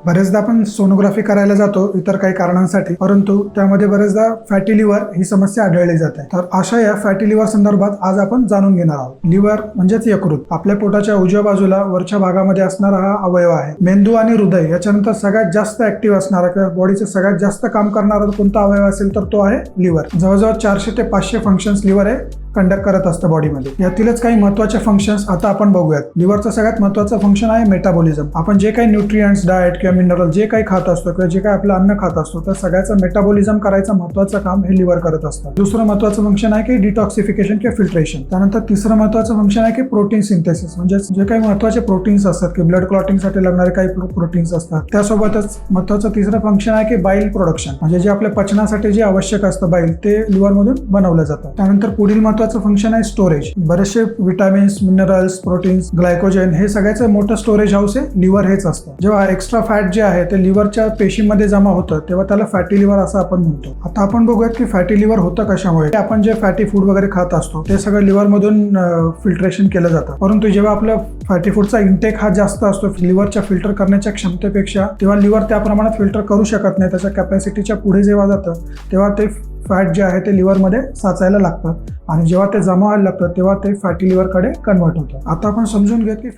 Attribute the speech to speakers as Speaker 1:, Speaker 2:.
Speaker 1: बरेचदा आपण सोनोग्राफी करायला जातो इतर काही कारणांसाठी, परंतु त्यामध्ये बरेचदा फॅटी लिव्हर ही समस्या आढळली जाते. तर अशा या फॅटी लिव्हर संदर्भात आज आपण जाणून घेणार आहोत. लिव्हर म्हणजेच यकृत आपल्या पोटाच्या उजव्या बाजूला वरच्या भागामध्ये असणारा हा अवयव आहे. मेंदू आणि हृदय याच्यानंतर सगळ्यात जास्त ऍक्टिव्ह असणारा किंवा बॉडीचे सगळ्यात जास्त काम करणारा कोणता अवयव असेल तर तो आहे लिव्हर. जवळजवळ 400 ते 500 फंक्शन्स लिव्हर आहे कंडक्ट करत असतं बॉडीमध्ये. यातीलच काही महत्त्वाचे फंक्शन्स आता आपण बघूयात. लिव्हरचं सगळ्यात महत्त्वाचं फंक्शन आहे मेटाबॉलिझम. आपण जे काही न्यूट्रिएंट्स, डाएट किंवा मिनरल जे काही खात असतो किंवा जे काही आपलं अन्न खात असतो तर सगळ्याचं मेटाबॉलिझम करायचं महत्त्वाचं काम हे लिव्हर करत असतं. दुसरं महत्त्वाचं फंक्शन आहे की डिटॉक्सिफिकेशन किंवा फिल्ट्रेशन. त्यानंतर तिसरं महत्त्वाचं फंक्शन आहे की प्रोटीन सिंथेसिस, म्हणजे जे काही महत्त्वाचे प्रोटीन्स असतात की ब्लड क्लॉटिंगसाठी लागणारे काही प्रोटीन्स असतात. त्यासोबतच महत्त्वाचं तिसरं फंक्शन आहे की बाईल प्रोडक्शन, म्हणजे जे आपल्या पचनासाठी जे आवश्यक असतं बाईल ते लिव्हर मधून बनवलं जातं. त्यानंतर पुढील महत्त्वाचं फंक्शन आहे स्टोरेज. बरेचसे विटामिन्स, मिनरल्स, प्रोटीन्स, ग्लायकोजन हे सगळ्याचं मोठं स्टोरेज हाऊस आहे लिव्हर हेच असतं. जेव्हा एक्स्ट्रा फॅट जे आहे ते लिव्हरच्या पेशीमध्ये जमा होतं तेव्हा त्याला फॅटी लिव्हर असं आपण म्हणतो. आता आपण बघूयात की फॅटी लिव्हर होतं कशामुळे. आपण जे फॅटी फूड वगैरे खात असतो ते सगळं लिव्हर मधून फिल्ट्रेशन केलं जातं, परंतु जेव्हा आपलं फॅटी फूडचा इंटेक हा जास्त असतो लिव्हरच्या फिल्टर करण्याच्या क्षमतेपेक्षा, तेव्हा लिव्हर त्या प्रमाणात फिल्टर करू शकत नाही. त्याच्या कॅपॅसिटीच्या पुढे जेव्हा जातं तेव्हा ते फॅट जे आहे ते लिव्हरमध्ये साचायला लागतं आणि जेव्हा ते जमा व्हायला लागतं तेव्हा ते फॅटी लिव्हरकडे कन्वर्ट होतं. आता आपण समजून घेऊ की